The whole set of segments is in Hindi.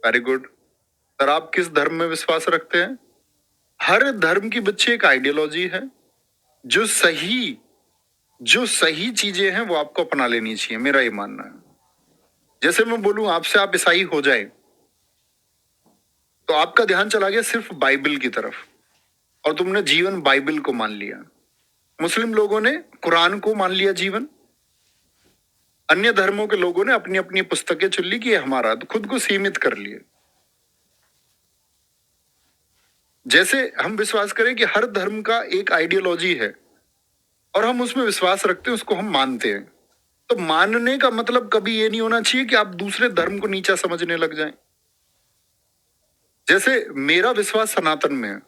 Very good. सर आप किस धर्म में विश्वास रखते हैं? हर धर्म की बच्चे एक आइडियोलॉजी है। जो सही जो सही चीजें हैं वो आपको अपना लेनी चाहिए, मेरा ये मानना है। जैसे मैं बोलूं आपसे, आप ईसाई हो जाए तो आपका ध्यान चला गया सिर्फ बाइबल की तरफ और तुमने जीवन बाइबल को मान लिया। मुस्लिम लोगों ने कुरान को मान लिया जीवन। अन्य धर्मों के लोगों ने अपनी अपनी पुस्तकें चुन ली कि ये हमारा, तो खुद को सीमित कर लिए। जैसे हम विश्वास करें कि हर धर्म का एक आइडियोलॉजी है और हम उसमें विश्वास रखते हैं, उसको हम मानते हैं। तो मानने का मतलब कभी ये नहीं होना चाहिए कि आप दूसरे धर्म को नीचा समझने लग जाएं। जैसे मेरा विश्वास सनातन में है,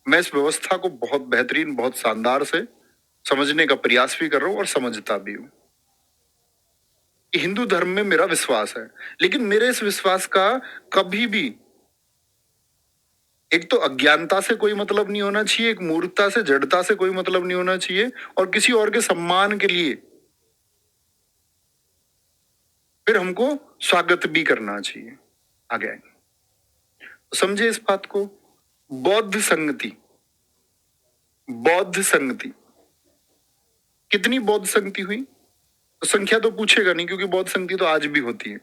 मैं इस व्यवस्था को बहुत बेहतरीन, बहुत शानदार से समझने का प्रयास भी कर रहा हूं और समझता भी हूं। हिंदू धर्म में मेरा विश्वास है, लेकिन मेरे इस विश्वास का कभी भी एक तो अज्ञानता से कोई मतलब नहीं होना चाहिए, एक मूर्खता से, जड़ता से कोई मतलब नहीं होना चाहिए, और किसी और के सम्मान के लिए फिर हमको स्वागत भी करना चाहिए। आगे आएंगे तो समझे इस बात को। बौद्ध संगति, बौद्ध संगति, कितनी बौद्ध संगति हुई? तो संख्या तो पूछेगा नहीं, क्योंकि बौद्ध संगति तो आज भी होती है।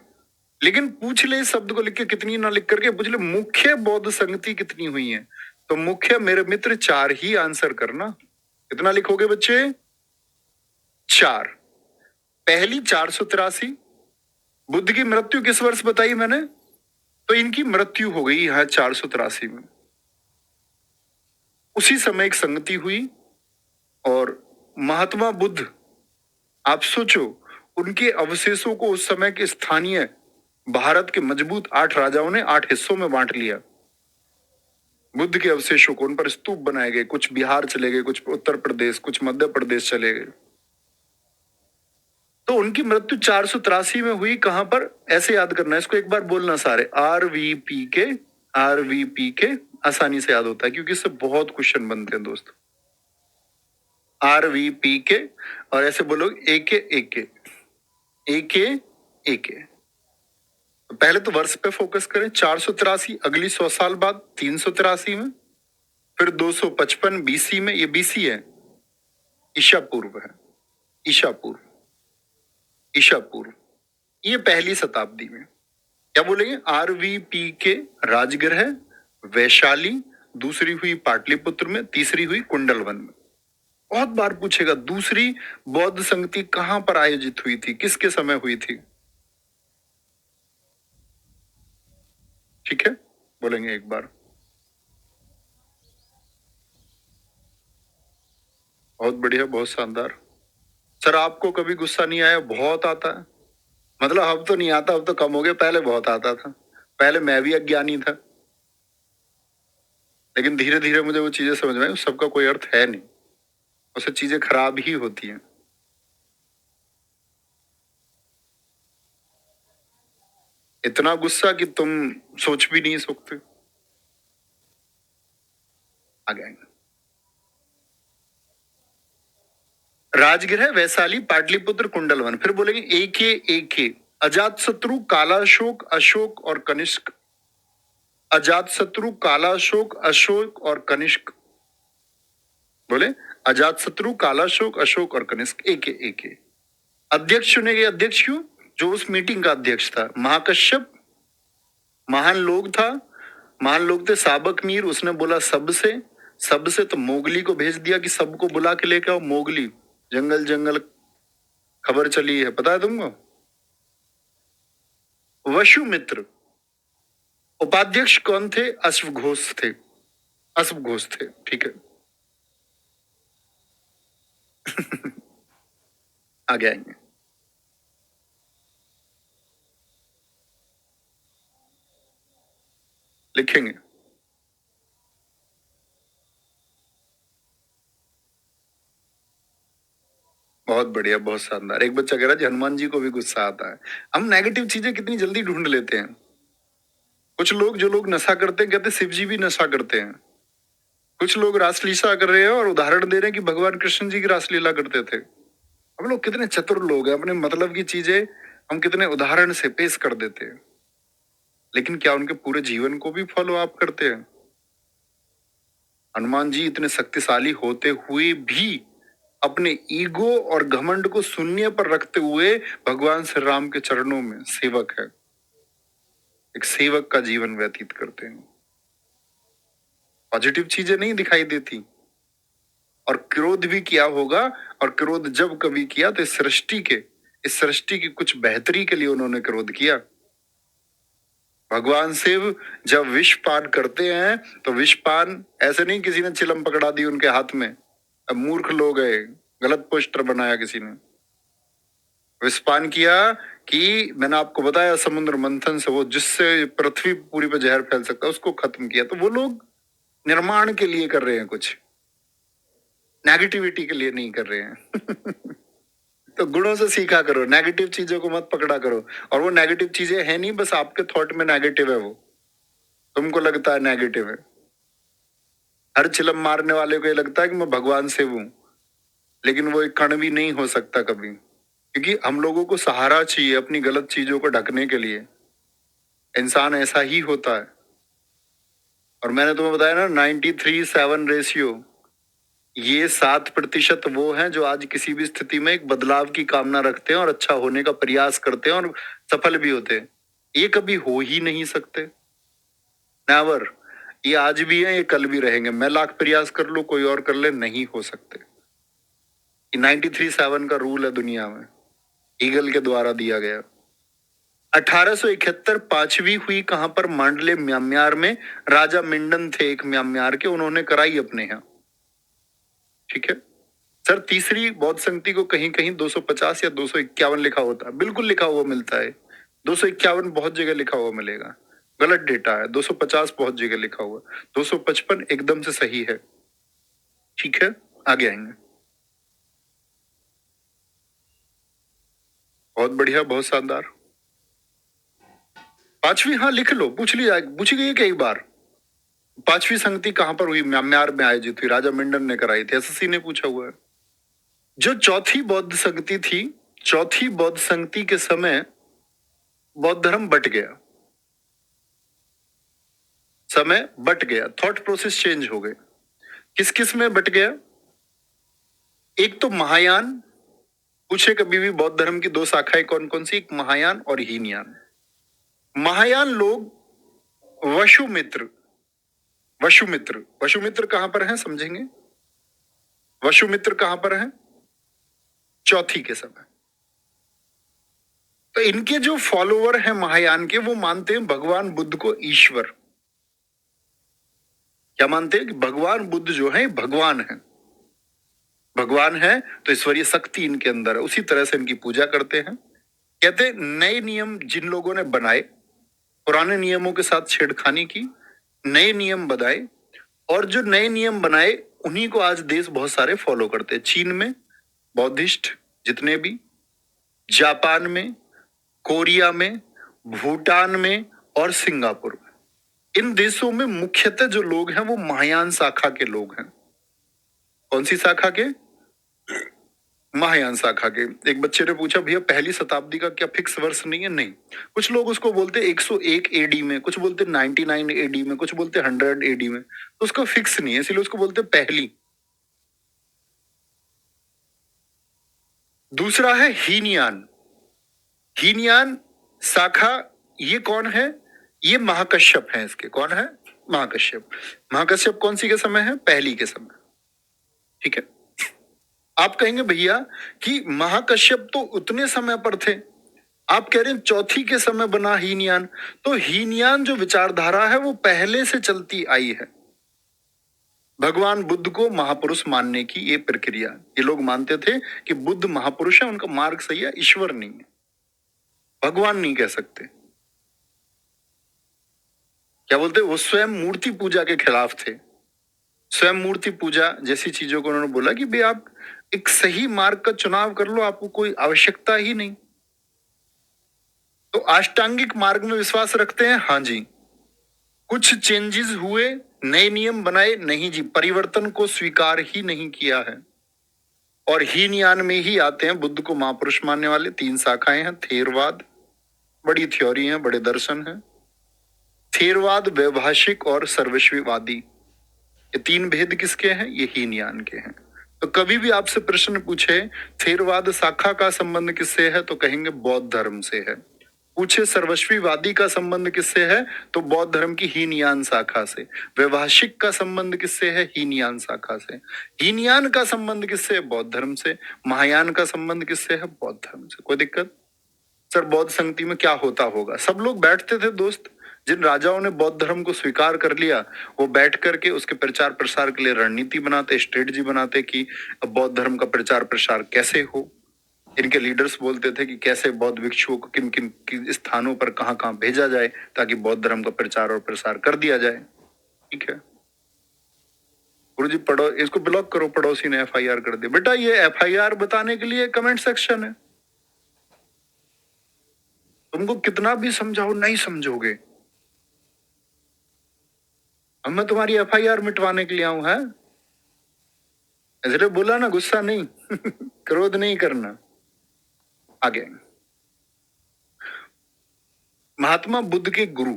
लेकिन पूछ ले इस शब्द को लिख के, कितनी ना लिख करके पूछ ले मुख्य बौद्ध संगति कितनी हुई है। तो मुख्य मेरे मित्र 4 ही आंसर करना। कितना लिखोगे बच्चे? 4। पहली 483। बुद्ध की मृत्यु किस वर्ष बताई मैंने? तो इनकी मृत्यु हो गई यहां 483 में। उसी समय एक संगति हुई और महात्मा बुद्ध, आप सोचो, उनके अवशेषों को उस समय के स्थानीय भारत के मजबूत 8 राजाओं ने 8 हिस्सों में बांट लिया। बुद्ध के अवशेषों को, उन पर स्तूप बनाए गए, कुछ बिहार चले गए, कुछ उत्तर प्रदेश, कुछ मध्य प्रदेश चले गए। तो उनकी मृत्यु 483 में हुई। कहां पर? ऐसे याद करना है इसको, एक बार बोलना सारे, RVP के, RVP के, आसानी से याद होता है क्योंकि इससे बहुत क्वेश्चन बनते हैं दोस्तों। RVP के, और ऐसे बोलो AK AK AK AK। पहले तो वर्ष पे फोकस करें। 483, अगली 100 साल बाद 383 में, फिर 255 BC में, ये BC है, ईशा पूर्व है, ईशा पूर्व, ईशा पूर्व, ये पहली शताब्दी में। क्या बोलेंगे? RVP के राजगृह, वैशाली, दूसरी हुई पाटलिपुत्र में, तीसरी हुई कुंडलवन में। बहुत बार पूछेगा दूसरी बौद्ध संगति कहां पर आयोजित हुई थी, किसके समय हुई थी? ठीक है, बोलेंगे एक बार। बहुत बढ़िया, बहुत शानदार। सर आपको कभी गुस्सा नहीं आया? बहुत आता है। मतलब अब तो नहीं आता, अब तो कम हो गया, पहले बहुत आता था। पहले मैं भी अज्ञानी था, लेकिन धीरे धीरे मुझे वो चीजें समझ में आई, उस सबका कोई अर्थ है नहीं, उससे चीजें खराब ही होती हैं। इतना गुस्सा कि तुम सोच भी नहीं सकते। आगे आएंगे। राजगृह, वैशाली, पाटलिपुत्र, कुंडलवन। फिर बोलेंगे AK अजात शत्रु, कालाशोक, अशोक और कनिष्क। अजात शत्रु, कालाशोक, अशोक और कनिष्क। बोले अजात शत्रु, कालाशोक, अशोक और कनिष्क। AK। अध्यक्ष चुने गए। अध्यक्ष क्यों? जो उस मीटिंग का अध्यक्ष था, महाकश्यप, महान लोग था, महान लोग थे। साबक मीर, उसने बोला सबसे, सबसे तो मोगली को भेज दिया कि सबको बुला के लेके आओ। मोगली जंगल जंगल खबर चली है, पता है तुमको? वसुमित्र। उपाध्यक्ष कौन थे? अश्वघोष थे, अश्वघोष थे। ठीक है। आगे आएंगे। लिखेंगे। बहुत बढ़िया, बहुत शानदार। एक बच्चा कह रहा है हनुमान जी को भी गुस्सा आता है। हम नेगेटिव चीजें कितनी जल्दी ढूंढ लेते हैं। कुछ लोग, जो लोग नशा करते हैं, कहते शिव जी भी नशा करते हैं। कुछ लोग रासलीला कर रहे हैं और उदाहरण दे रहे हैं कि भगवान कृष्ण जी की रासलीला करते थे। हम लोग कितने चतुर लोग हैं, अपने मतलब की चीजें हम कितने उदाहरण से पेश कर देते हैं। लेकिन क्या उनके पूरे जीवन को भी फॉलो आप करते हैं? हनुमान जी इतने शक्तिशाली होते हुए भी अपने ईगो और घमंड को शून्य पर रखते हुए भगवान श्री राम के चरणों में सेवक है, एक सेवक का जीवन व्यतीत करते हैं। पॉजिटिव चीजें नहीं दिखाई देती। और क्रोध भी किया होगा, और क्रोध जब कभी किया तो इस सृष्टि की कुछ बेहतरी के लिए उन्होंने क्रोध किया। भगवान शिव जब विष पान करते हैं तो विष पान ऐसे नहीं किसी ने चिलम पकड़ा दी उनके हाथ में, अब मूर्ख लोग है, गलत पोस्टर बनाया किसी ने। विष पान किया कि मैंने आपको बताया समुद्र मंथन से वो जिससे पृथ्वी पूरी पे जहर फैल सकता है उसको खत्म किया। तो वो लोग निर्माण के लिए कर रहे हैं, कुछ नेगेटिविटी के लिए नहीं कर रहे हैं। तो गुणों से सीखा करो, नेगेटिव चीजों को मत पकड़ा करो। और वो नेगेटिव चीजें है नहीं, बस आपके थॉट में नेगेटिव है, वो तुमको लगता है नेगेटिव है। हर चिलम मारने वाले को ये लगता है कि मैं भगवान से हूं, लेकिन वो एक कण भी नहीं हो सकता कभी, क्योंकि हम लोगों को सहारा चाहिए अपनी गलत चीजों को ढकने के लिए। इंसान ऐसा ही होता है। और मैंने तुम्हें बताया ना 93:7 रेशियो, ये 7% वो हैं जो आज किसी भी स्थिति में एक बदलाव की कामना रखते हैं और अच्छा होने का प्रयास करते हैं और सफल भी होते हैं। ये कभी हो ही नहीं सकते, नेवर। ये आज भी है, ये कल भी रहेंगे। मैं लाख प्रयास कर लूं, कोई और कर ले, नहीं हो सकते। ये 93:7 का रूल है दुनिया में, ईगल के द्वारा दिया गया। 1871 पांचवी हुई कहां पर? मांडले म्यांमार में। राजा मिंडन थे एक म्यांमार के, उन्होंने कराई अपने यहाँ। ठीक है सर। तीसरी बौद्ध संगति को कहीं कहीं 250 या 251 लिखा होता है, बिल्कुल लिखा हुआ मिलता है। 251 बहुत जगह लिखा हुआ मिलेगा, गलत डेटा है। 250 बहुत जगह लिखा हुआ, 255 एकदम से सही है। ठीक है, आगे आएंगे। बहुत बढ़िया, बहुत शानदार। पांचवी, हाँ लिख लो, पूछी गई कई बार। पांचवी संगति कहां पर हुई? म्यांमार में आयोजित हुई, राजा मिंडन ने कराई थी। एसएससी ने पूछा हुआ है। जो चौथी बौद्ध संगति थी, चौथी बौद्ध संगति के समय बौद्ध धर्म बट गया, समय बट गया, थॉट प्रोसेस चेंज हो गए। किस किस में बट गया? एक तो महायान, पूछे कभी भी बौद्ध धर्म की दो शाखाएं कौन कौन सी? एक महायान और हीनयान। महायान लोग वसुमित्र, वसुमित्र, वसुमित्र कहां पर है समझेंगे? वसुमित्र कहां पर है? चौथी के समय। तो इनके जो फॉलोवर हैं महायान के, वो मानते हैं भगवान बुद्ध को ईश्वर। क्या मानते हैं? कि भगवान बुद्ध जो है भगवान है, भगवान है तो ईश्वरीय शक्ति इनके अंदर है। उसी तरह से इनकी पूजा करते हैं। कहते हैं नए नियम जिन लोगों ने बनाए, पुराने नियमों के साथ छेड़खानी की, नए नियम बनाए, और जो नए नियम बनाए उन्हीं को आज देश बहुत सारे फॉलो करते हैं। चीन में बौद्धिस्ट जितने भी, जापान में, कोरिया में, भूटान में और सिंगापुर में, इन देशों में मुख्यतः जो लोग हैं वो महायान शाखा के लोग हैं। कौन सी शाखा के? महायान शाखा के। एक बच्चे ने पूछा भैया पहली शताब्दी का क्या फिक्स वर्ष नहीं है? नहीं, कुछ लोग उसको बोलते 101 एडी में, कुछ बोलते 99 एडी में, कुछ बोलते 100 एडी में, तो उसका फिक्स नहीं है, इसलिए उसको बोलते पहली। दूसरा है हीनयान। हीनयान शाखा, ये कौन है? ये महाकश्यप है। इसके कौन है? महाकश्यप। महाकश्यप कौन सी के समय है? पहली के समय। ठीक है। आप कहेंगे भैया कि महाकश्यप तो उतने समय पर थे, आप कह रहे हैं चौथी के समय बना हीनयान। तो हीनयान जो विचारधारा है वो पहले से चलती आई है। भगवान बुद्ध को महापुरुष मानने की ये प्रक्रिया, ये लोग मानते थे कि बुद्ध महापुरुष है, उनका मार्ग सही है, ईश्वर नहीं है, भगवान नहीं कह सकते। क्या बोलते? वो स्वयं मूर्ति पूजा के खिलाफ थे। स्वयं मूर्ति पूजा जैसी चीजों को उन्होंने बोला कि भाई आप एक सही मार्ग का चुनाव कर लो, आपको कोई आवश्यकता ही नहीं। तो अष्टांगिक मार्ग में विश्वास रखते हैं? हाँ जी। कुछ चेंजेस हुए, नए नियम बनाए? नहीं जी, परिवर्तन को स्वीकार ही नहीं किया है। और हीनयान में ही आते हैं बुद्ध को महापुरुष मानने वाले। 3 शाखाएं हैं। थेरवाद, बड़ी थ्योरी है, बड़े दर्शन हैं। थेरवाद, वैभाषिक और सर्वस्वीवादी, ये तीन भेद किसके हैं? ये हीनयान के हैं। तो कभी भी आपसे प्रश्न पूछे थेरवाद शाखा का संबंध किससे है, तो कहेंगे बौद्ध धर्म से है। पूछे सर्वस्वीवादी का संबंध किससे है, तो बौद्ध धर्म की हीनयान शाखा से। वैभाषिक का संबंध किससे है? हीनयान शाखा से। हीनयान का संबंध किससे है? बौद्ध धर्म से। महायान का संबंध किससे है? बौद्ध धर्म से। कोई दिक्कत? सर बौद्ध संगति में क्या होता होगा? सब लोग बैठते थे दोस्त, जिन राजाओं ने बौद्ध धर्म को स्वीकार कर लिया वो बैठ करके उसके प्रचार प्रसार के लिए रणनीति बनाते, स्ट्रेटजी बनाते कि अब बौद्ध धर्म का प्रचार प्रसार कैसे हो। इनके लीडर्स बोलते थे कि कैसे बौद्ध भिक्षुओं को किन किन स्थानों पर कहाँ कहाँ भेजा जाए ताकि बौद्ध धर्म का प्रचार और प्रसार कर दिया जाए। ठीक है गुरुजी, पढ़ो इसको, ब्लॉक करो, पड़ोसी ने एफआईआर कर दिया। बेटा ये एफआईआर बताने के लिए कमेंट सेक्शन है, तुमको कितना भी समझाओ नहीं समझोगे। अब मैं तुम्हारी एफआईआर मिटवाने के लिए आऊं है, इसलिए बोला ना, गुस्सा नहीं क्रोध नहीं करना। आगे, महात्मा बुद्ध के गुरु,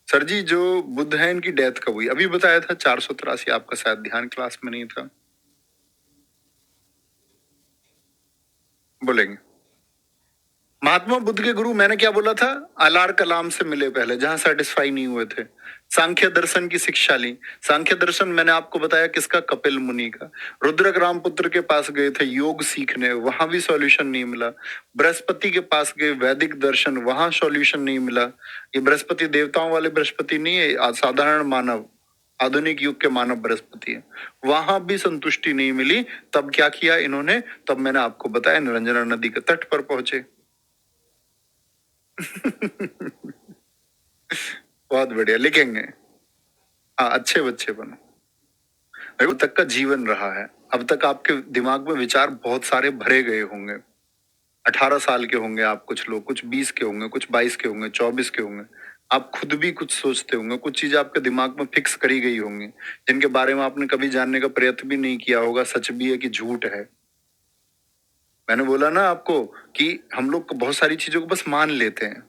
सर जी जो बुद्ध है इनकी डेथ कब हुई? अभी बताया था 483, आपका शायद ध्यान क्लास में नहीं था। बोलेंगे महात्मा बुद्ध के गुरु, मैंने क्या बोला था? अलार कलाम से मिले पहले, जहां सेटिस्फाई नहीं हुए थे। सांख्य दर्शन की शिक्षा ली। सांख्य दर्शन मैंने आपको बताया किसका? कपिल मुनि का। रुद्रक रामपुत्र के पास गए थे योग सीखने, वहां भी सॉल्यूशन नहीं मिला। बृहस्पति के पास गए वैदिक दर्शन, वहां सॉल्यूशन नहीं मिला। ये बृहस्पति देवताओं वाले बृहस्पति नहीं है, साधारण मानव, आधुनिक युग के मानव बृहस्पति है, वहां भी संतुष्टि नहीं मिली। तब क्या किया इन्होंने? तब मैंने आपको बताया निरंजना नदी के तट पर पहुंचे। बहुत बढ़िया, लिखेंगे। हाँ, अच्छे बच्चे बनो। अब तक का जीवन रहा है, अब तक आपके दिमाग में विचार बहुत सारे भरे गए होंगे। 18 साल के होंगे आप, कुछ लोग, कुछ 20 के होंगे, कुछ 22 के होंगे, 24 के होंगे। आप खुद भी कुछ सोचते होंगे, कुछ चीजें आपके दिमाग में फिक्स करी गई होंगी जिनके बारे में आपने कभी जानने का प्रयत्न भी नहीं किया होगा, सच भी है कि झूठ है। मैंने बोला ना आपको कि हम लोग बहुत सारी चीजों को बस मान लेते हैं,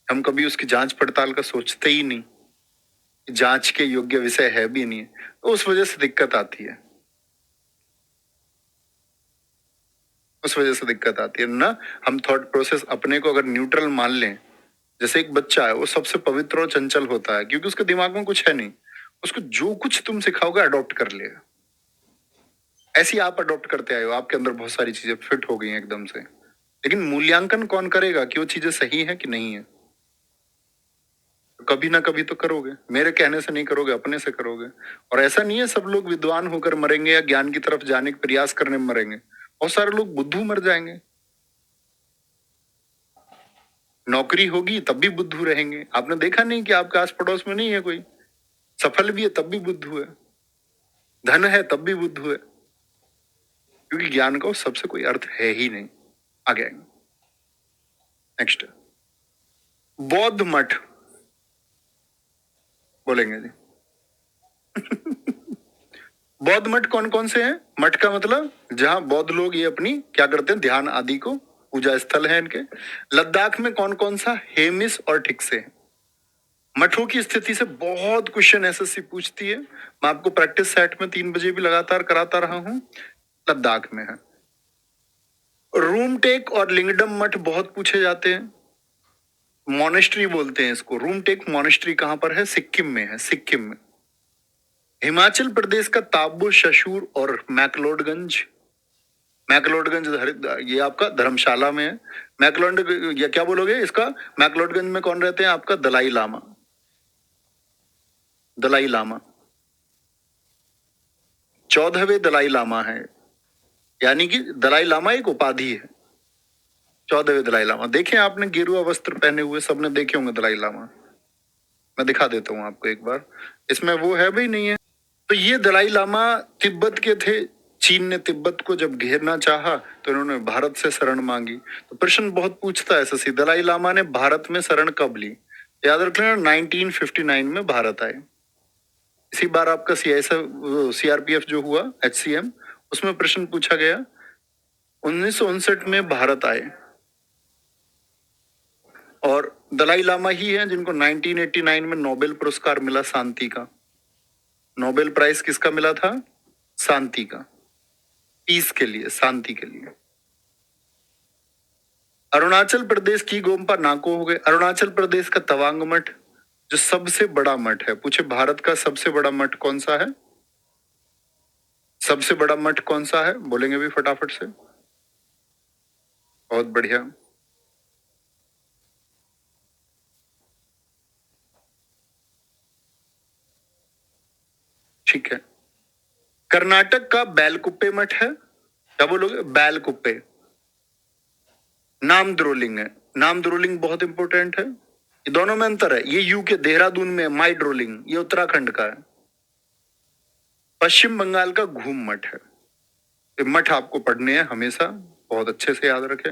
हम कभी उसकी जांच पड़ताल का सोचते ही नहीं, जांच के योग्य विषय है भी नहीं, तो उस वजह से दिक्कत आती है, उस वजह से दिक्कत आती है ना। हम थॉट प्रोसेस अपने को अगर न्यूट्रल मान लें, जैसे एक बच्चा है वो सबसे पवित्र और चंचल होता है क्योंकि उसके दिमाग में कुछ है नहीं, उसको जो कुछ तुम सिखाओगे अडॉप्ट कर लेगा। ऐसे ही आप अडॉप्ट करते आए हो, आपके अंदर बहुत सारी चीजें फिट हो गई हैं एकदम से, लेकिन मूल्यांकन कौन करेगा कि वो चीजें सही है कि नहीं है? कभी ना कभी तो करोगे, मेरे कहने से नहीं करोगे, अपने से करोगे। और ऐसा नहीं है सब लोग विद्वान होकर मरेंगे या ज्ञान की तरफ जाने का प्रयास करने में मरेंगे, बहुत सारे लोग बुद्धू मर जाएंगे। नौकरी होगी तब भी बुद्धू रहेंगे। आपने देखा नहीं कि आपके आस पड़ोस में नहीं है कोई सफल भी है तब भी बुद्धू है, धन है तब भी बुद्धू है, क्योंकि ज्ञान का सबसे कोई अर्थ है ही नहीं। आगे आएंगे। नेक्स्ट, बौद्ध मठ, बोलेंगे जी बौद्ध मठ कौन कौन से हैं? मठ का मतलब जहां बौद्ध लोग ये अपनी क्या करते हैं, ध्यान आदि को, पूजा स्थल है इनके। लद्दाख में कौन कौन सा? हेमिस और ठिकसे है। मठों की स्थिति से बहुत क्वेश्चन एसएससी पूछती है, मैं आपको प्रैक्टिस सेट में 3 बजे भी लगातार कराता रहा हूं। लद्दाख में है। रूमटेक और लिंगडम मठ बहुत पूछे जाते हैं, मॉनेस्ट्री बोलते हैं इसको। रूमटेक मॉनेस्ट्री कहां पर है? सिक्किम में है, सिक्किम में। हिमाचल प्रदेश का ताबो, शशूर और मैक्लोडगंज, मैक्लोडगंज ये आपका धर्मशाला में है। मैक्लोड या क्या बोलोगे इसका? मैक्लोडगंज में कौन रहते हैं आपका? दलाई लामा, दलाई लामा 14वें दलाई लामा है, यानी कि दलाई लामा एक उपाधि है। 14वें दलाई लामा, देखे आपने गेरुआ वस्त्र पहने हुए, सबने देखे होंगे दलाई लामा। मैं दिखा देता हूं आपको एक बार, इसमें वो है भी नहीं है। तो ये दलाई लामा तिब्बत के थे। चीन ने तिब्बत को जब घेरना चाहा तो इन्होंने भारत से शरण मांगी। तो प्रश्न बहुत पूछता है ऐसा, दलाई लामा ने भारत में शरण कब ली? याद रखना 1959 में भारत आए। इसी बार आपका सीआरपीएफ जो हुआ, एचसीएम, उसमें प्रश्न पूछा गया 1959 में भारत आए और दलाई लामा ही हैं जिनको 1989 में नोबेल पुरस्कार मिला शांति का। नोबेल प्राइज किसका मिला था? शांति का, पीस के लिए, शांति के लिए। अरुणाचल प्रदेश की गोम्पा नाको हो गए। अरुणाचल प्रदेश का तवांग मठ जो सबसे बड़ा मठ है, पूछे भारत का सबसे बड़ा मठ कौन सा है? सबसे बड़ा मठ कौन सा है? बोलेंगे भी फटाफट से। बहुत बढ़िया। ठीक है। कर्नाटक का बैलकुप्पे मठ है। क्या बोलोगे? बैलकुप्पे। नाम द्रोलिंग है। नाम द्रोलिंग बहुत इंपॉर्टेंट है। ये दोनों में अंतर है। ये यू के देहरादून में माई ड्रोलिंग, ये उत्तराखंड का है। पश्चिम बंगाल का घूम मठ है। ये मठ आपको पढ़ने हैं हमेशा, बहुत अच्छे से याद रखें।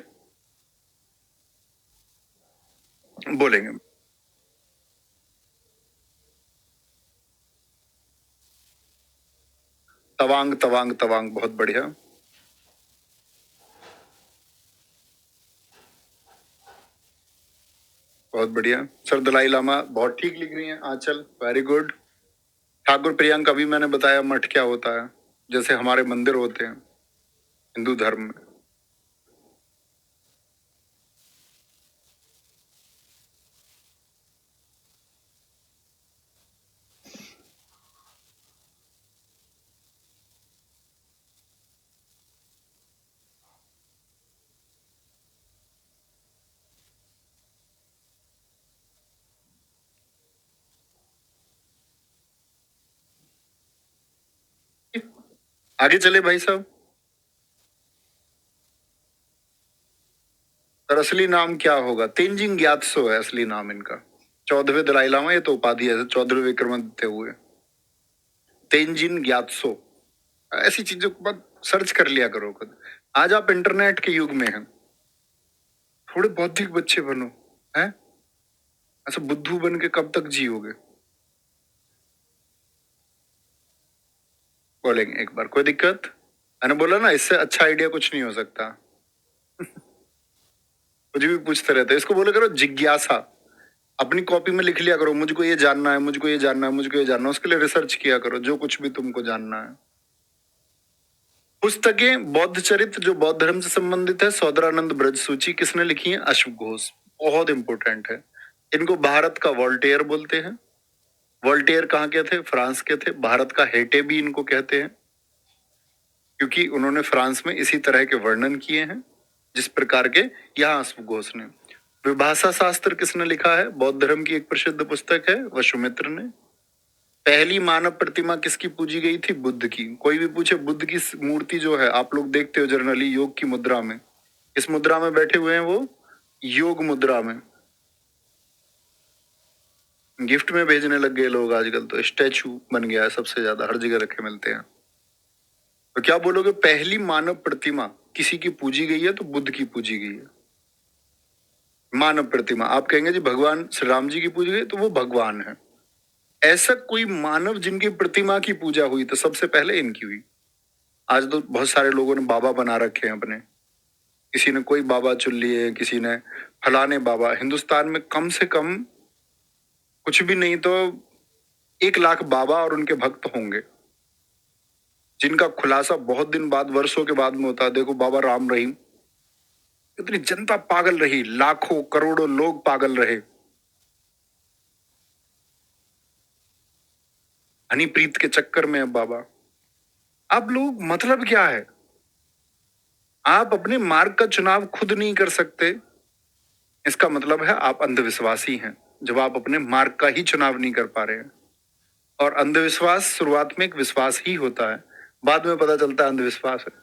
बोलेंगे तवांग तवांग तवांग। बहुत बढ़िया। बहुत बढ़िया सर। दलाई लामा बहुत ठीक लिख रही हैं। आंचल वेरी गुड। ठाकुर प्रियंका, अभी मैंने बताया मठ क्या होता है, जैसे हमारे मंदिर होते हैं हिंदू धर्म में। आगे चले भाई साहब। सर असली नाम क्या होगा? तेंजिंग ग्यात्सो है असली नाम इनका। 14वें दलाई लामा, ये तो उपाधि है, 14वें विक्रमादित्य हुए। तेंजिन ग्यात्सो। ऐसी चीजों को मत सर्च कर लिया करो खुद। आज आप इंटरनेट के युग में हैं, थोड़े बौद्धिक बच्चे बनो। हैं ऐसा बुद्धू बन के कब तक जियोगे? बोलेंगे एक बार, कोई दिक्कत? मैंने बोला ना, इससे अच्छा आइडिया कुछ नहीं हो सकता। कुछ भी पूछते रहते हैं। इसको बोले करो जिज्ञासा। अपनी कॉपी में लिख लिया करो, मुझको ये जानना है, मुझको ये जानना है, मुझको ये जानना है। उसके लिए रिसर्च किया करो, जो कुछ भी तुमको जानना है। पुस्तकें बौद्ध चरित्र जो बौद्ध धर्म से संबंधित है, सौदरानंद ब्रज सूची किसने लिखी है? अश्व घोष। बहुत इंपॉर्टेंट है। इनको भारत का वोल्टेयर बोलते हैं। वोल्टेयर कहाँ के थे? फ्रांस के थे। भारत का हेटे भी इनको कहते हैं, क्योंकि उन्होंने फ्रांस में इसी तरह के वर्णन किए हैं जिस प्रकार के यहाँ अश्व घोष ने। विभाषा शास्त्र किसने लिखा है? बौद्ध धर्म की एक प्रसिद्ध पुस्तक है, वसुमित्र ने। पहली मानव प्रतिमा किसकी पूजी गई थी? बुद्ध की। कोई भी पूछे बुद्ध की मूर्ति जो है, आप लोग देखते हो जनरली योग की मुद्रा में, इस मुद्रा में बैठे हुए हैं वो, योग मुद्रा में। गिफ्ट में भेजने लग गए लोग आजकल, तो स्टैचू बन गया है, सबसे ज्यादा हर जगह रखे मिलते हैं। तो क्या बोलोगे? पहली मानव प्रतिमा किसी की पूजी गई है? तो बुद्ध की पूजी गई है मानव प्रतिमा। आप कहेंगे जी भगवान श्री राम जी की पूजी गई, तो वो भगवान है। ऐसा कोई मानव जिनकी प्रतिमा की पूजा हुई तो सबसे पहले इनकी हुई। आज तो बहुत सारे लोगों ने बाबा बना रखे हैं अपने, किसी ने कोई बाबा चुन लिए, किसी ने फलाने बाबा। हिंदुस्तान में कम से कम कुछ भी नहीं तो 1 लाख बाबा और उनके भक्त होंगे, जिनका खुलासा बहुत दिन बाद, वर्षों के बाद में होता है। देखो बाबा राम रहीम, इतनी जनता पागल रही, लाखों करोड़ों लोग पागल रहे हनीप्रीत के चक्कर में। अब बाबा, अब लोग, मतलब क्या है? आप अपने मार्ग का चुनाव खुद नहीं कर सकते, इसका मतलब है आप अंधविश्वासी हैं, जब आप अपने मार्ग का ही चुनाव नहीं कर पा रहे हैं। और अंधविश्वास शुरुआत में एक विश्वास ही होता है, बाद में पता चलता है अंधविश्वास है।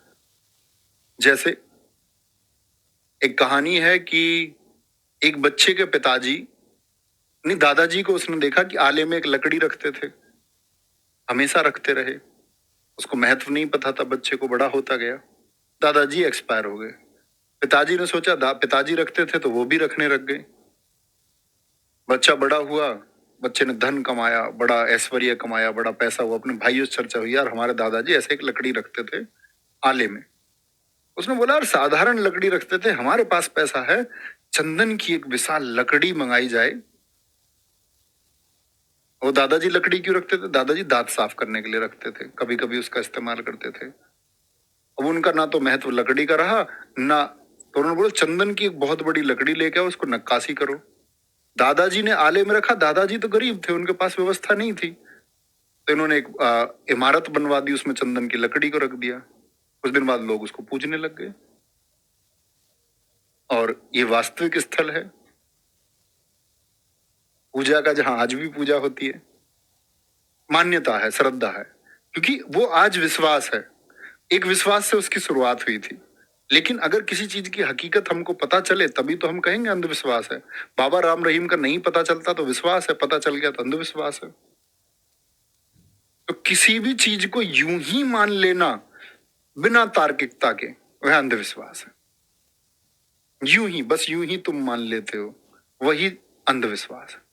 जैसे एक कहानी है कि एक बच्चे के पिताजी नहीं, दादाजी को उसने देखा कि आले में एक लकड़ी रखते थे, हमेशा रखते रहे। उसको महत्व नहीं पता था, बच्चे को बड़ा होता गया, दादाजी एक्सपायर हो गए। पिताजी ने सोचा पिताजी रखते थे तो वो भी रखने लग गए। बच्चा बड़ा हुआ, बच्चे ने धन कमाया, बड़ा ऐश्वर्य कमाया, बड़ा पैसा हुआ, अपने भाइयों से चर्चा हुई, यार हमारे दादाजी ऐसे एक लकड़ी रखते थे, आले में। उसने बोला यार साधारण लकड़ी रखते थे, हमारे पास पैसा है, चंदन की एक विशाल लकड़ी मंगाई जाए। वो दादाजी लकड़ी क्यों रखते थे? दादाजी दांत साफ करने के लिए रखते थे, कभी कभी उसका इस्तेमाल करते थे। अब उनका ना तो महत्व लकड़ी का रहा ना, तो उन्होंने बोला चंदन की एक बहुत बड़ी लकड़ी लेके आओ, उसको नक्काशी करो। दादाजी ने आले में रखा, दादाजी तो गरीब थे, उनके पास व्यवस्था नहीं थी, तो इन्होंने एक इमारत बनवा दी, उसमें चंदन की लकड़ी को रख दिया। कुछ दिन बाद लोग उसको पूजने लग गए, और ये वास्तविक स्थल है पूजा का, जहां आज भी पूजा होती है। मान्यता है, श्रद्धा है, क्योंकि वो आज विश्वास है। एक विश्वास से उसकी शुरुआत हुई थी। लेकिन अगर किसी चीज की हकीकत हमको पता चले तभी तो हम कहेंगे अंधविश्वास है। बाबा राम रहीम का नहीं पता चलता तो विश्वास है, पता चल गया तो अंधविश्वास है। तो किसी भी चीज को यूं ही मान लेना बिना तार्किकता के, वह अंधविश्वास है। यूं ही, बस यूं ही तुम मान लेते हो, वही अंधविश्वास है।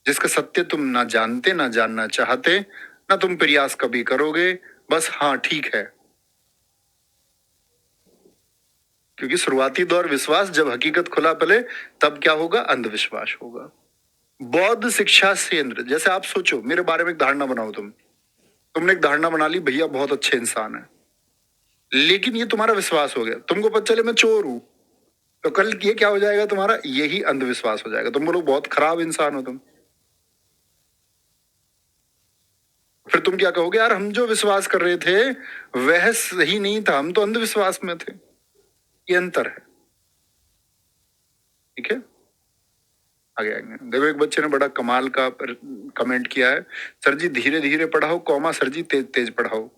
जिसका सत्य तुम ना जानते, ना जानना चाहते, ना तुम प्रयास कभी करोगे, बस हाँ ठीक है। क्योंकि शुरुआती दौर विश्वास, जब हकीकत खुला पले तब क्या होगा? अंधविश्वास होगा। बौद्ध शिक्षा केंद्र, जैसे आप सोचो मेरे बारे में एक धारणा बनाओ, तुमने एक धारणा बना ली भैया बहुत अच्छे इंसान है, लेकिन ये तुम्हारा विश्वास हो गया। तुमको पता चले मैं चोर हूं, तो कल ये क्या हो जाएगा? तुम्हारा यही अंधविश्वास हो जाएगा। तुम बोलो बहुत खराब इंसान हो तुम, फिर तुम क्या कहोगे? यार हम जो विश्वास कर रहे थे वह सही नहीं था, हम तो अंधविश्वास में थे। ये अंतर है। ठीक है, आगे आएंगे। देखो एक बच्चे ने बड़ा कमाल का कमेंट किया है, सर जी धीरे धीरे पढ़ाओ, कॉमा सर जी तेज तेज पढ़ाओ।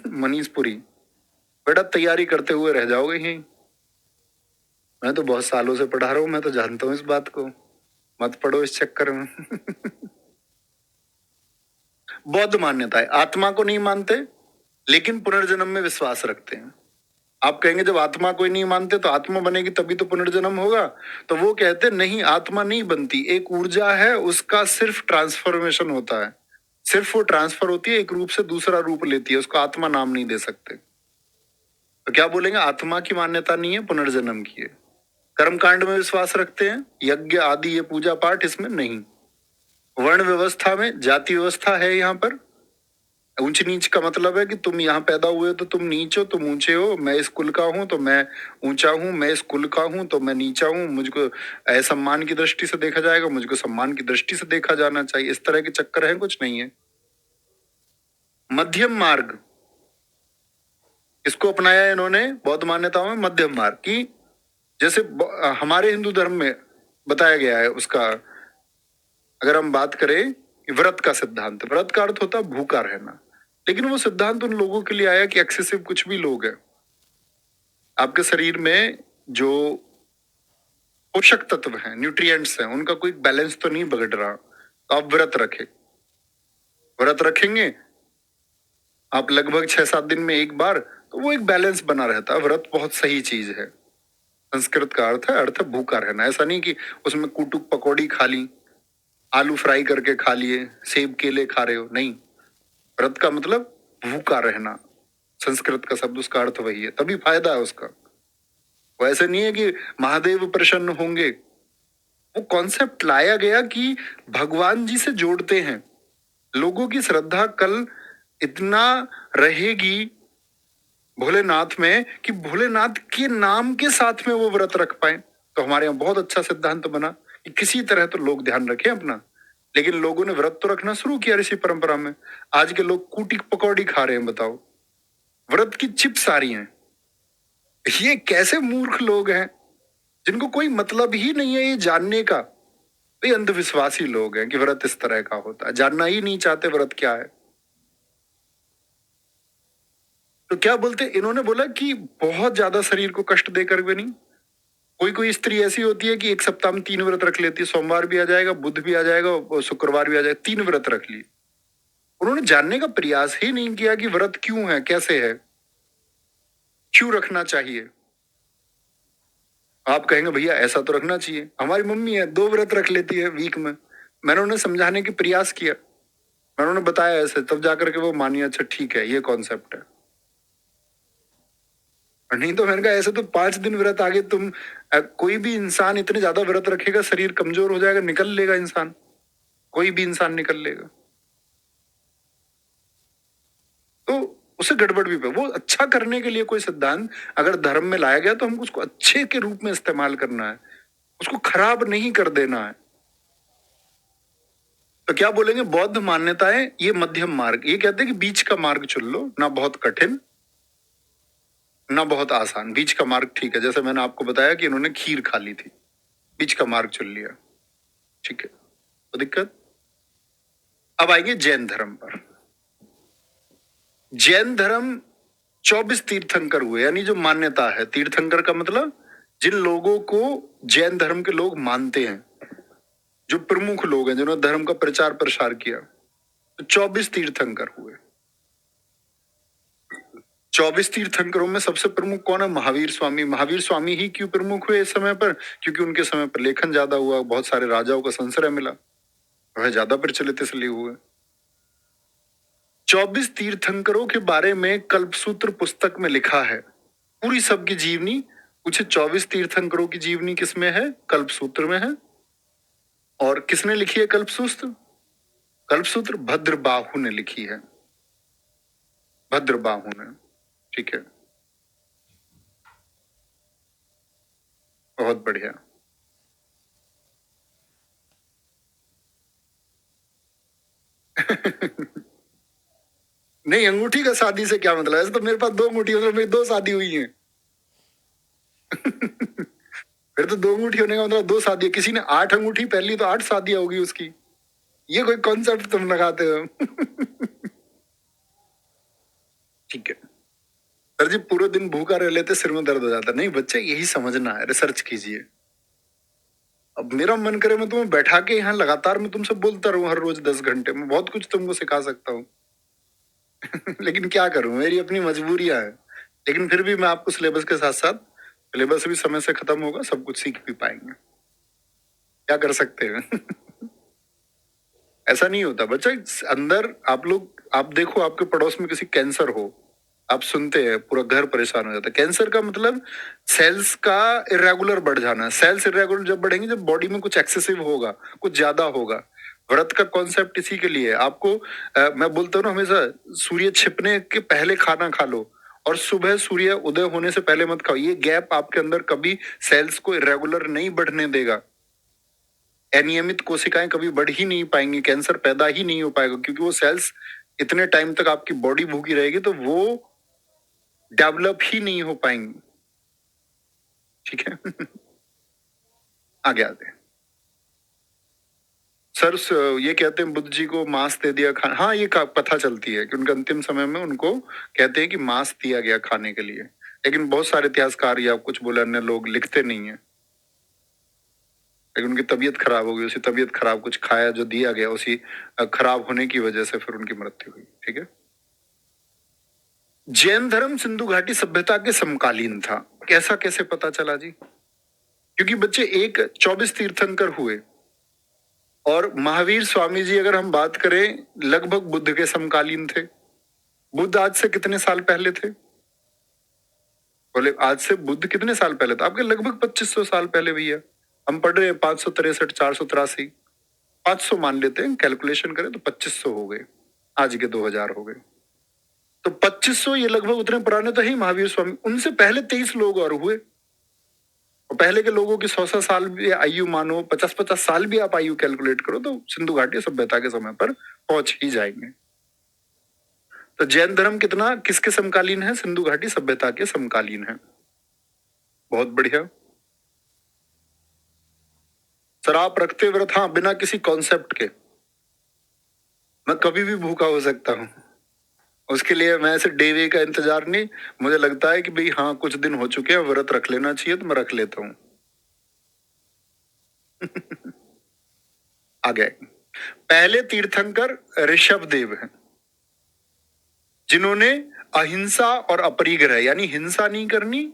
मनीष पुरी, बेटा तैयारी करते हुए रह जाओगे ही। मैं तो बहुत सालों से पढ़ा रहा हूं, मैं तो जानता हूं इस बात को, मत पढ़ो इस चक्कर में। बौद्ध मान्यता है, आत्मा को नहीं मानते लेकिन पुनर्जन्म में विश्वास रखते हैं। आप कहेंगे जब आत्मा को ही नहीं मानते तो आत्मा बनेगी तभी तो पुनर्जन्म होगा, तो वो कहते नहीं, आत्मा नहीं बनती, एक ऊर्जा है, उसका सिर्फ ट्रांसफॉर्मेशन होता है, सिर्फ वो ट्रांसफर होती है, एक रूप से दूसरा रूप लेती है, उसको आत्मा नाम नहीं दे सकते। तो क्या बोलेंगे? आत्मा की मान्यता नहीं है, पुनर्जन्म की है। कर्म कांड में विश्वास रखते हैं, यज्ञ आदि ये पूजा पाठ इसमें नहीं। वर्ण व्यवस्था में, जाति व्यवस्था है यहाँ पर। ऊंच नीच का मतलब है कि तुम यहाँ पैदा हुए हो तो तुम नीच हो, तुम ऊंचे हो, मैं इस कुल का हूं तो मैं ऊंचा हूं, मैं इस कुल का हूं तो मैं नीचा हूं, मुझको असम्मान की दृष्टि से देखा जाएगा, मुझको सम्मान की दृष्टि से देखा जाना चाहिए। इस तरह के चक्कर है, कुछ नहीं है। मध्यम मार्ग, इसको अपनाया इन्होंने बौद्ध मान्यताओं में, मध्यम मार्ग की। जैसे हमारे हिंदू धर्म में बताया गया है उसका, अगर हम बात करें कि व्रत का सिद्धांत, व्रत का अर्थ होता है भूखा रहना, लेकिन वो सिद्धांत उन लोगों के लिए आया कि एक्सेसिव कुछ भी लोग हैं, आपके शरीर में जो पोषक तत्व हैं, न्यूट्रिएंट्स हैं, उनका कोई बैलेंस तो नहीं बिगड़ रहा, तो आप व्रत रखें। व्रत रखेंगे आप लगभग 6-7 दिन में एक बार, तो वो एक बैलेंस बना रहता है। व्रत बहुत सही चीज है। संस्कृत का अर्थ है भूखा रहना। ऐसा नहीं कि उसमें कुटुक पकौड़ी खा ली, आलू फ्राई करके खा लिए, सेब केले खा रहे हो, नहीं। व्रत का मतलब भूखा रहना, संस्कृत का शब्द उसका अर्थ वही है, तभी फायदा है उसका। वो ऐसे नहीं है कि महादेव प्रसन्न होंगे, वो कॉन्सेप्ट लाया गया कि भगवान जी से जोड़ते हैं। लोगों की श्रद्धा कल इतना रहेगी भोलेनाथ में कि भोलेनाथ के नाम के साथ में वो व्रत रख पाए। तो हमारे यहाँ बहुत अच्छा सिद्धांत बना कि किसी तरह तो लोग ध्यान रखें अपना। लेकिन लोगों ने व्रत तो रखना शुरू किया ऋषि परंपरा में। आज के लोग कूटी पकौड़ी खा रहे हैं, बताओ, व्रत की चिप्स आ रही हैं। ये कैसे मूर्ख लोग हैं जिनको कोई मतलब ही नहीं है ये जानने का। ये अंधविश्वासी लोग हैं कि व्रत इस तरह का होता है, जानना ही नहीं चाहते व्रत क्या है। तो क्या बोलते, इन्होंने बोला कि बहुत ज्यादा शरीर को कष्ट देकर भी नहीं। कोई कोई स्त्री ऐसी होती है कि एक सप्ताह में 3 व्रत रख लेती है, सोमवार भी आ जाएगा, बुध भी आ जाएगा और शुक्रवार भी आ जाएगा, 3 व्रत रख लिए। उन्होंने जानने का प्रयास ही नहीं किया कि व्रत क्यों है, कैसे है, क्यों रखना चाहिए। आप कहेंगे भैया ऐसा तो रखना चाहिए, हमारी मम्मी है 2 व्रत रख लेती है वीक में। मैंने उन्हें समझाने की प्रयास किया, मैंने उन्हें बताया ऐसे, तब जाकर के वो मानी, अच्छा ठीक है ये कॉन्सेप्ट है। और नहीं तो मैंने कहा ऐसे तो 5 दिन व्रत आगे तुम कोई भी इंसान इतने ज्यादा व्रत रखेगा शरीर कमजोर हो जाएगा, निकल लेगा इंसान, कोई भी इंसान निकल लेगा। तो उसे गड़बड़ भी पे वो अच्छा करने के लिए कोई सिद्धांत अगर धर्म में लाया गया तो हमको उसको अच्छे के रूप में इस्तेमाल करना है, उसको खराब नहीं कर देना है। तो क्या बोलेंगे, बौद्ध मान्यताएं ये मध्यम मार्ग, ये कहते हैं कि बीच का मार्ग चुन लो, ना बहुत कठिन ना बहुत आसान, बीच का मार्ग ठीक है। जैसे मैंने आपको बताया कि इन्होंने खीर खा ली थी, बीच का मार्ग चुन लिया, ठीक है, तो दिक्कत। अब आएंगे जैन धर्म पर। जैन धर्म 24 तीर्थंकर हुए, यानी जो मान्यता है, तीर्थंकर का मतलब जिन लोगों को जैन धर्म के लोग मानते हैं, जो प्रमुख लोग हैं जिन्होंने धर्म का प्रचार प्रसार किया, तो 24 तीर्थंकर हुए। 24 तीर्थंकरों में सबसे प्रमुख कौन है, महावीर स्वामी। महावीर स्वामी ही क्यों प्रमुख हुए इस समय पर, क्योंकि उनके समय पर लेखन ज्यादा हुआ, बहुत सारे राजाओं का संश्रय मिला, वह ज्यादा प्रचलित इसलिए हुए। 24 तीर्थंकरों के बारे में कल्पसूत्र पुस्तक में लिखा है, पूरी सबकी जीवनी कुछ 24 तीर्थंकरों की जीवनी किसमें है, कल्पसूत्र में है। और किसने लिखी है कल्पसूत्र, कल्पसूत्र भद्रबाहु ने लिखी है, भद्रबाहु ने, ठीक है, बहुत बढ़िया। नहीं, अंगूठी का शादी से क्या मतलब, ऐसे तो मेरे पास 2 अंगूठी, मतलब मेरी 2 शादी हुई है। फिर तो 2 अंगूठी होने का मतलब 2 शादी, किसी ने 8 अंगूठी पहली तो 8 शादियां होगी उसकी, ये कोई कॉन्सेप्ट तुम लगाते हो। ठीक है सर जी, पूरे दिन भूखा रह लेते सिर में दर्द हो जाता, नहीं बच्चे यही समझना है, रिसर्च कीजिए। अब मेरा मन करे मैं तुम्हें बैठा के यहाँ लगातार मैं तुमसे बोलता रहूं हर रोज 10 घंटे में, बहुत कुछ तुमको सिखा सकता हूँ। लेकिन क्या करूं, मेरी अपनी मजबूरियां हैं। लेकिन फिर भी मैं आपको सिलेबस के साथ साथ, सिलेबस भी समय से खत्म होगा, सब कुछ सीख भी पाएंगे, क्या कर सकते हैं। ऐसा नहीं होता बच्चा, अंदर आप लोग, आप देखो आपके पड़ोस में किसी कैंसर हो, आप सुनते हैं पूरा घर परेशान हो जाता है। कैंसर का मतलब सेल्स का इरेगुलर बढ़ जाना, सेल्स इरेगुलर जब बढ़ेंगे जब बॉडी में कुछ एक्सेसिव होगा, कुछ ज्यादा होगा। व्रत का कॉन्सेप्ट इसी के लिए आपको मैं बोलता हूँ ना हमेशा, सूर्य छिपने के पहले खाना खा लो और सुबह सूर्य उदय होने से पहले मत खाओ, ये गैप आपके अंदर कभी सेल्स को इरेगुलर नहीं बढ़ने देगा। अनियमित कोशिकाएं कभी बढ़ ही नहीं पाएंगी, कैंसर पैदा ही नहीं हो पाएगा, क्योंकि वो सेल्स इतने टाइम तक आपकी बॉडी भूखी रहेगी तो वो डेवलप ही नहीं हो पाएंगी, ठीक है। आगे आते हैं सर, ये कहते हैं बुद्ध जी को मांस दे दिया खाना, हाँ ये कथा चलती है कि उनके अंतिम समय में उनको कहते हैं कि मांस दिया गया खाने के लिए, लेकिन बहुत सारे इतिहासकार या कुछ बोले अन्य लोग लिखते नहीं है, लेकिन उनकी तबीयत खराब हो गई, उसी तबीयत खराब कुछ खाया जो दिया गया, उसी खराब होने की वजह से फिर उनकी मृत्यु हुई, ठीक है। जैन धर्म सिंधु घाटी सभ्यता के समकालीन था, कैसा कैसे पता चला जी, क्योंकि बच्चे एक 24 तीर्थंकर हुए, और महावीर स्वामी जी अगर हम बात करें लगभग बुद्ध के समकालीन थे। बुद्ध आज से कितने साल पहले थे, बोले आज से बुद्ध कितने साल पहले था, आपके लगभग 2500 साल पहले भैया। हम पढ़ रहे हैं 563, 483, 500 मान लेते हैं, कैलकुलेशन करें तो 2500 हो गए, आज के 2000 हो गए, तो 2500 ये लगभग उतने पुराने तो ही महावीर स्वामी, उनसे पहले 23 लोग और हुए, और पहले के लोगों की 100 साल भी आयु मानो, 50-50 साल भी आप आयु कैलकुलेट करो तो सिंधु घाटी सभ्यता के समय पर पहुंच ही जाएंगे। तो जैन धर्म कितना किसके समकालीन है, सिंधु घाटी सभ्यता के समकालीन है, बहुत बढ़िया। सर आप रखते व्रत, हाँ बिना किसी कॉन्सेप्ट के, मैं कभी भी भूखा हो सकता हूँ, उसके लिए मैं ऐसे डे वे का इंतजार नहीं, मुझे लगता है कि भाई हाँ कुछ दिन हो चुके हैं व्रत रख लेना चाहिए तो मैं रख लेता हूँ। आ गए पहले तीर्थंकर ऋषभ देव हैं, जिन्होंने अहिंसा और अपरिग्रह यानी हिंसा नहीं करनी,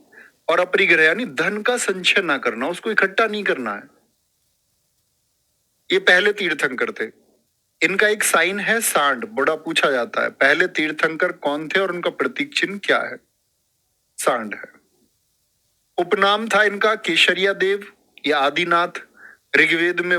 और अपरिग्रह यानी धन का संचय ना करना, उसको इकट्ठा नहीं करना है, ये पहले तीर्थंकर थे। इनका एक साइन है सांड, बड़ा पूछा जाता है। पहले तीर्थंकर कौन थे और उनका प्रतीक चिन्ह क्या है? सांड है। उपनाम था इनका केशरिया देव या आदिनाथ। ऋग्वेद में